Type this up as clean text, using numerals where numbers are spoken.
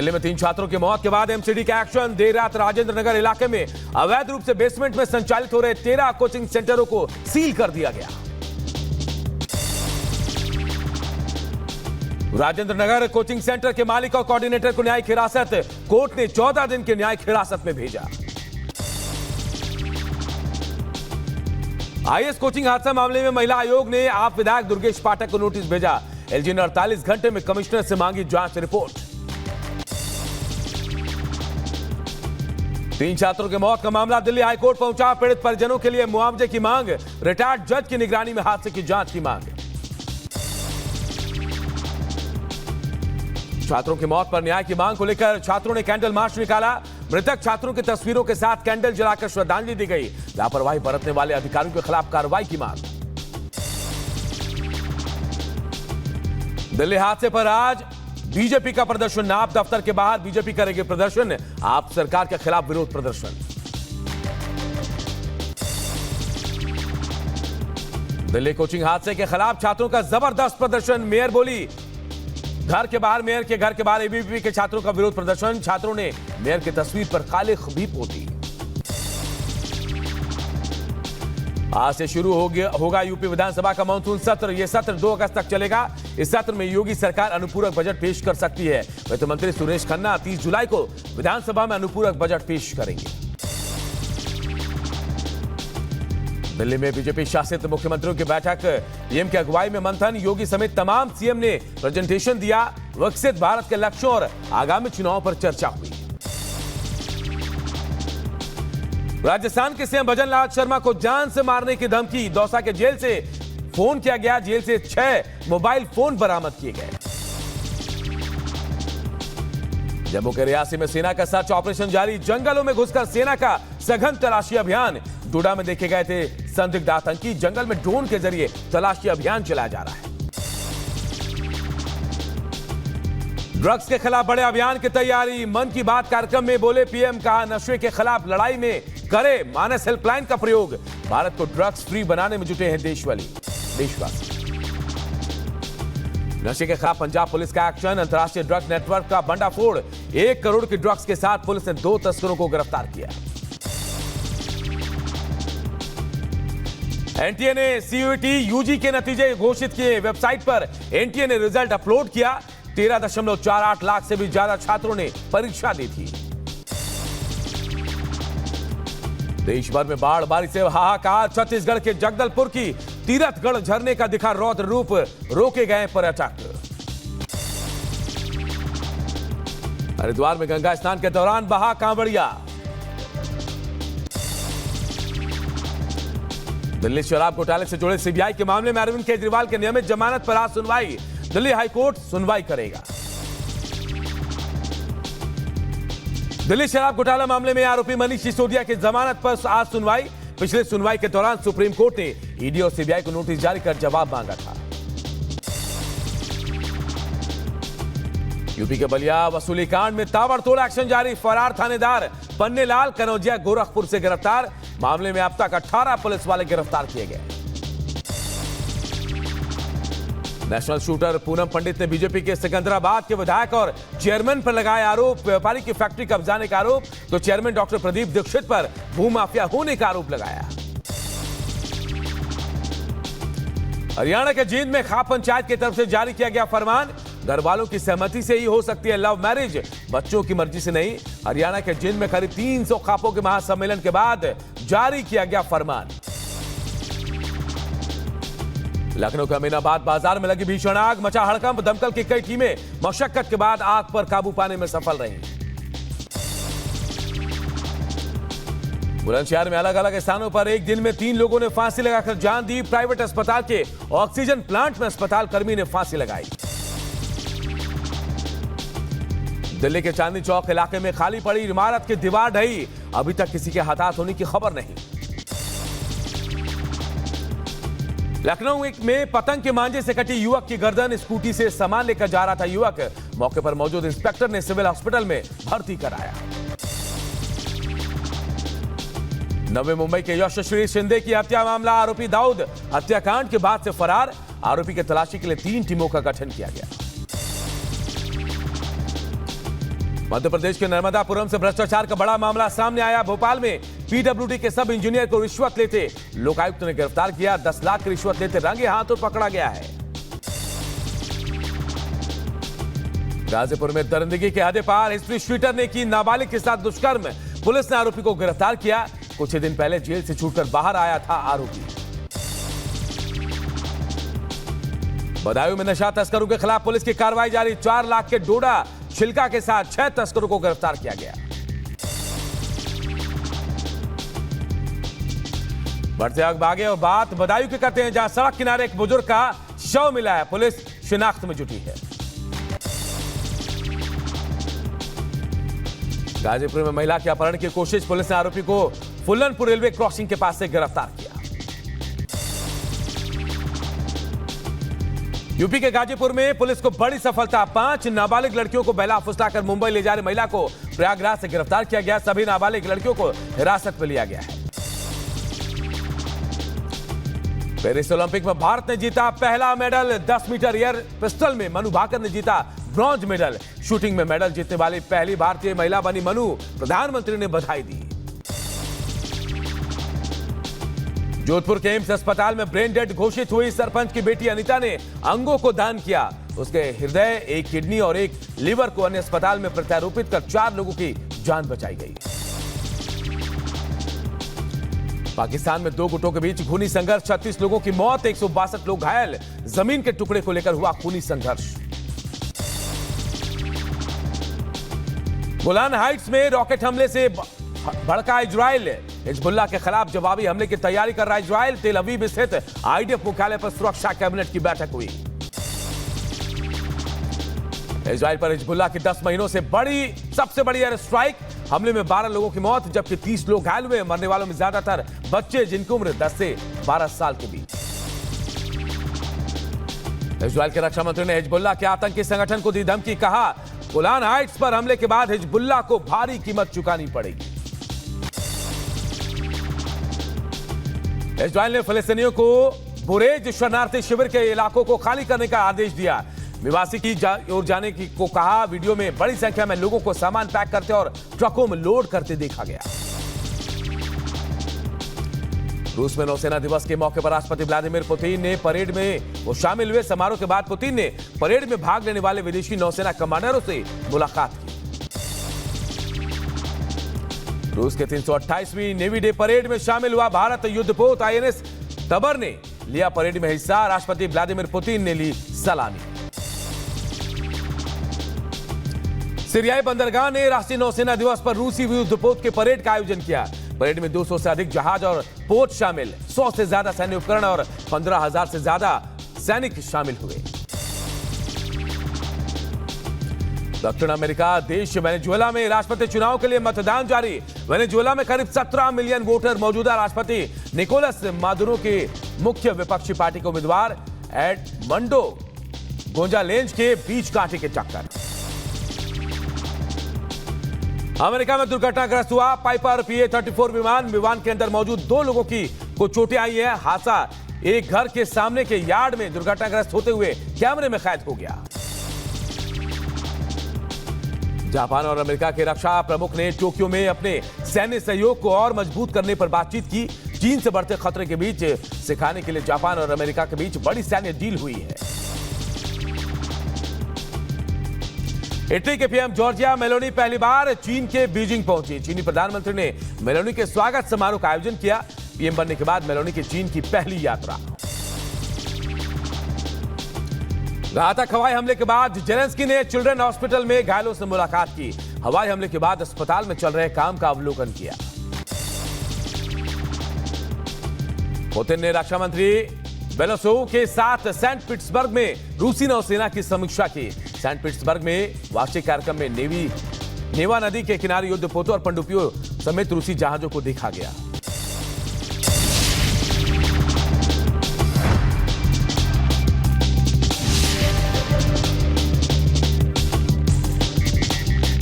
दिल्ली में 3 छात्रों की मौत के बाद एमसीडी का एक्शन। देर रात राजेंद्र नगर इलाके में अवैध रूप से बेसमेंट में संचालित हो रहे 13 कोचिंग सेंटरों को सील कर दिया गया। राजेंद्र नगर कोचिंग सेंटर के मालिक और कोऑर्डिनेटर को न्यायिक हिरासत, कोर्ट ने 14 दिन की न्यायिक हिरासत में भेजा। आईएएस कोचिंग हादसा मामले में महिला आयोग ने आप विधायक दुर्गेश पाठक को नोटिस भेजा। एलजी ने 48 घंटे में कमिश्नर से मांगी जांच रिपोर्ट। 3 छात्रों की मौत का मामला दिल्ली हाईकोर्ट पहुंचा। पीड़ित परिजनों के लिए मुआवजे की मांग, रिटायर्ड जज की निगरानी में हादसे की जांच की मांग। छात्रों की मौत पर न्याय की मांग को लेकर छात्रों ने कैंडल मार्च निकाला। मृतक छात्रों की तस्वीरों के साथ कैंडल जलाकर श्रद्धांजलि दी गई। लापरवाही बरतने वाले अधिकारियों के खिलाफ कार्रवाई की मांग। दिल्ली हादसे पर आज बीजेपी का प्रदर्शन। आप दफ्तर के बाहर बीजेपी करेगी प्रदर्शन। आप सरकार के खिलाफ विरोध प्रदर्शन। दिल्ली कोचिंग हादसे के खिलाफ छात्रों का जबरदस्त प्रदर्शन। मेयर बोली, घर के बाहर, मेयर के घर के बाहर एबीवीपी के छात्रों का विरोध प्रदर्शन। छात्रों ने मेयर की तस्वीर पर काले भी पोती। आज से शुरू होगा यूपी विधानसभा का मानसून सत्र। यह सत्र 2 अगस्त तक चलेगा। इस सत्र में योगी सरकार अनुपूरक बजट पेश कर सकती है। वित्त मंत्री सुरेश खन्ना 30 जुलाई को विधानसभा में अनुपूरक बजट पेश करेंगे। दिल्ली में बीजेपी शासित मुख्यमंत्रियों की बैठक, पीएम की अगुवाई में मंथन। योगी समेत तमाम सीएम ने प्रेजेंटेशन दिया। विकसित भारत के लक्ष्यों और आगामी चुनाव पर चर्चा हुई। राजस्थान के सीएम भजन लाल शर्मा को जान से मारने की धमकी। दौसा के जेल से फोन किया गया। जेल से 6 मोबाइल फोन बरामद किए गए। जम्मू के रियासी में सेना का सर्च ऑपरेशन जारी। जंगलों में घुसकर सेना का सघन तलाशी अभियान। डोडा में देखे गए थे संदिग्ध आतंकी। जंगल में ड्रोन के जरिए तलाशी अभियान चलाया जा रहा है। ड्रग्स के खिलाफ बड़े अभियान की तैयारी। मन की बात कार्यक्रम में बोले पीएम, कहा नशे के खिलाफ लड़ाई में करे मानस हेल्पलाइन का प्रयोग। भारत को ड्रग्स फ्री बनाने में जुटे हैं देशवासी। नशे के खिलाफ पंजाब पुलिस का एक्शन। अंतर्राष्ट्रीय ड्रग नेटवर्क का भंडाफोड़। 1 करोड़ की ड्रग्स के साथ पुलिस ने 2 तस्करों को गिरफ्तार किया। एनटीए ने सीयूईटी यूजी के नतीजे घोषित किए। वेबसाइट पर एनटीए ने रिजल्ट अपलोड किया। 13.48 लाख से भी ज्यादा छात्रों ने परीक्षा दी थी। देश भर में बाढ़ बारिश से हाहाकार। छत्तीसगढ़ के जगदलपुर की तीरथगढ़ झरने का दिखा रौद्र रूप। रोके गए पर्यटक। हरिद्वार में गंगा स्नान के दौरान बहा कांवड़िया। दिल्ली शराब घोटाले से जुड़े सीबीआई के मामले में अरविंद केजरीवाल के नियमित जमानत पर आज सुनवाई। दिल्ली हाईकोर्ट सुनवाई करेगा। दिल्ली शराब घोटाला मामले में आरोपी मनीष सिसोदिया की जमानत पर आज सुनवाई। पिछले सुनवाई के दौरान सुप्रीम कोर्ट ने ईडी और सीबीआई को नोटिस जारी कर जवाब मांगा था। यूपी के बलिया वसूली कांड में ताबड़तोड़ एक्शन जारी। फरार थानेदार पन्नेलाल कनौजिया गोरखपुर से गिरफ्तार। मामले में अब तक 18 पुलिस वाले गिरफ्तार किए गए। नेशनल शूटर पूनम पंडित ने बीजेपी के सिकंदराबाद के विधायक और चेयरमैन पर लगाए आरोप। व्यापारी की फैक्ट्री कब्जाने का आरोप, तो चेयरमैन डॉक्टर प्रदीप दीक्षित पर भूमाफिया होने का आरोप लगाया। हरियाणा के जींद में खाप पंचायत की तरफ से जारी किया गया फरमान। घर वालों की सहमति से ही हो सकती है लव मैरिज, बच्चों की मर्जी से नहीं। हरियाणा के जींद में करीब 300 खापों के महासम्मेलन के बाद जारी किया गया फरमान। लखनऊ के अमीनाबाद बाजार में लगी भीषण आग। मचा हड़कंप। दमकल की कई टीमें मशक्कत के बाद आग पर काबू पाने में सफल रही। बुलंदशहर में अलग अलग स्थानों पर एक दिन में 3 लोगों ने फांसी लगाकर जान दी। प्राइवेट अस्पताल के ऑक्सीजन प्लांट में अस्पताल कर्मी ने फांसी लगाई। दिल्ली के चांदनी चौक इलाके में खाली पड़ी इमारत की दीवार ढही। अभी तक किसी के हताहत होने की खबर नहीं। लखनऊ में पतंग के मांझे से कटी युवक की गर्दन। स्कूटी से सामान लेकर जा रहा था युवक। मौके पर मौजूद इंस्पेक्टर ने सिविल हॉस्पिटल में भर्ती कराया। नवी मुंबई के यशस्वी शिंदे की हत्या मामला। आरोपी दाऊद हत्याकांड के बाद से फरार। आरोपी की तलाशी के लिए 3 टीमों का गठन किया गया। मध्य प्रदेश के नर्मदापुरम से भ्रष्टाचार का बड़ा मामला सामने आया। भोपाल में पीडब्ल्यूडी के सब इंजीनियर को रिश्वत लेते लोकायुक्त ने गिरफ्तार किया। 10 लाख की रिश्वत लेते रंगे हाथों पकड़ा गया है। गाजीपुर में दरिंदगी के हद पार, हिस्ट्री शीटर ने की नाबालिग के साथ दुष्कर्म। पुलिस ने आरोपी को गिरफ्तार किया। कुछ ही दिन पहले जेल से छूटकर बाहर आया था आरोपी। बदायूं में नशा तस्करों के खिलाफ पुलिस की कार्रवाई जारी। 4 लाख के डोडा छिलका के साथ 6 तस्करों को गिरफ्तार किया गया। बढ़ते आगे और बात बदायूं की करते हैं, जहां सड़क किनारे एक बुजुर्ग का शव मिला है। पुलिस शिनाख्त में जुटी है। गाजीपुर में महिला के अपहरण की कोशिश, पुलिस ने आरोपी को फुल्लनपुर रेलवे क्रॉसिंग के पास से गिरफ्तार किया। यूपी के गाजीपुर में पुलिस को बड़ी सफलता। 5 नाबालिग लड़कियों को बहला फुसलाकर मुंबई ले जा रही महिला को प्रयागराज से गिरफ्तार किया गया। सभी नाबालिग लड़कियों को हिरासत में लिया गया है। पेरिस ओलंपिक में भारत ने जीता पहला मेडल। 10 मीटर एयर पिस्टल में मनु भाकर ने जीता ब्रॉन्ज मेडल। शूटिंग में मेडल जीतने वाली पहली भारतीय महिला बनी मनु। प्रधानमंत्री ने बधाई दी। जोधपुर के एम्स अस्पताल में ब्रेन डेड घोषित हुई। सरपंच की बेटी अनीता ने अंगों को दान किया। उसके हृदय, एक किडनी और एक लीवर को अन्य अस्पताल में प्रत्यारोपित कर 4 लोगों की जान बचाई गई। पाकिस्तान में 2 गुटों के बीच खूनी संघर्ष, 36 लोगों की मौत, 162 लोग घायल। जमीन के टुकड़े को लेकर हुआ खूनी संघर्ष। गोलान हाइट्स में रॉकेट हमले से भड़का इजराइल। हिजबुल्लाह के खिलाफ जवाबी हमले की तैयारी कर रहा इजराइल। तेल अवीव स्थित आईडीएफ मुख्यालय पर सुरक्षा कैबिनेट की बैठक हुई। इजराइल पर हिजबुल्लाह की 10 महीनों से सबसे बड़ी एयर स्ट्राइक। हमले में 12 लोगों की मौत, जबकि 30 लोग घायल हुए। मरने वालों में ज्यादातर बच्चे, जिनकी उम्र 10 से 12 साल के बीच। इजराइल के रक्षा मंत्री ने हिजबुल्लाह के आतंकी संगठन को दी धमकी। कहा, गोलान हाइट्स पर हमले के बाद हिजबुल्लाह को भारी कीमत चुकानी पड़ेगी। इजराइल ने फिलिस्तीनियों को बुरेज शरणार्थी शिविर के इलाकों को खाली करने का आदेश दिया। निवासी की ओर जाने को कहा। वीडियो में बड़ी संख्या में लोगों को सामान पैक करते और ट्रकों में लोड करते देखा गया। रूस में नौसेना दिवस के मौके पर राष्ट्रपति व्लादिमीर पुतिन ने परेड में वो शामिल हुए। समारोह के बाद पुतिन ने परेड में भाग लेने वाले विदेशी नौसेना कमांडरों से मुलाकात की। रूस के 328वीं नेवी डे परेड में शामिल हुआ भारत युद्धपोत आईएनएस तबर ने लिया परेड में हिस्सा। राष्ट्रपति व्लादिमीर पुतिन ने ली सलामी। सीरियाई बंदरगाह ने राष्ट्रीय नौसेना दिवस पर रूसी युद्धपोत के परेड का आयोजन किया। परेड में 200 से अधिक जहाज और पोत शामिल, 100 से ज्यादा सैन्य उपकरण और 15,000 से ज्यादा सैनिक शामिल हुए। दक्षिण अमेरिका देश वेनेजुएला में राष्ट्रपति चुनाव के लिए मतदान जारी। वेनेजुएला में करीब 17 मिलियन वोटर। मौजूदा राष्ट्रपति निकोलस मादुरो के मुख्य विपक्षी पार्टी के उम्मीदवार एडमंडो गोंजालेंज के बीच कांटे के चक्कर। अमेरिका में दुर्घटनाग्रस्त हुआ पाइपर PA-34 विमान के अंदर मौजूद 2 लोगों को चोटें आई है। हादसा एक घर के सामने के यार्ड में दुर्घटनाग्रस्त होते हुए कैमरे में कैद हो गया। जापान और अमेरिका के रक्षा प्रमुख ने टोक्यो में अपने सैन्य सहयोग को और मजबूत करने पर बातचीत की। चीन से बढ़ते खतरे के बीच सिखाने के लिए जापान और अमेरिका के बीच बड़ी सैन्य डील हुई है। इटली के पीएम जॉर्जिया मेलोनी पहली बार चीन के बीजिंग पहुंची। चीनी प्रधानमंत्री ने मेलोनी के स्वागत समारोह का आयोजन किया। पीएम बनने के बाद मेलोनी की चीन की पहली यात्रा। घातक हवाई हमले के बाद जेलेंस्की ने चिल्ड्रन हॉस्पिटल में घायलों से मुलाकात की। हवाई हमले के बाद अस्पताल में चल रहे काम का अवलोकन किया। पुतिन ने रक्षा मंत्री बेलोसोव के साथ सेंट पीटर्सबर्ग में रूसी नौसेना की समीक्षा की। सेंट पीटर्सबर्ग में वार्षिक कार्यक्रम में नेवा नदी के किनारे युद्धपोतों और पनडुब्बियों समेत रूसी जहाजों को देखा गया।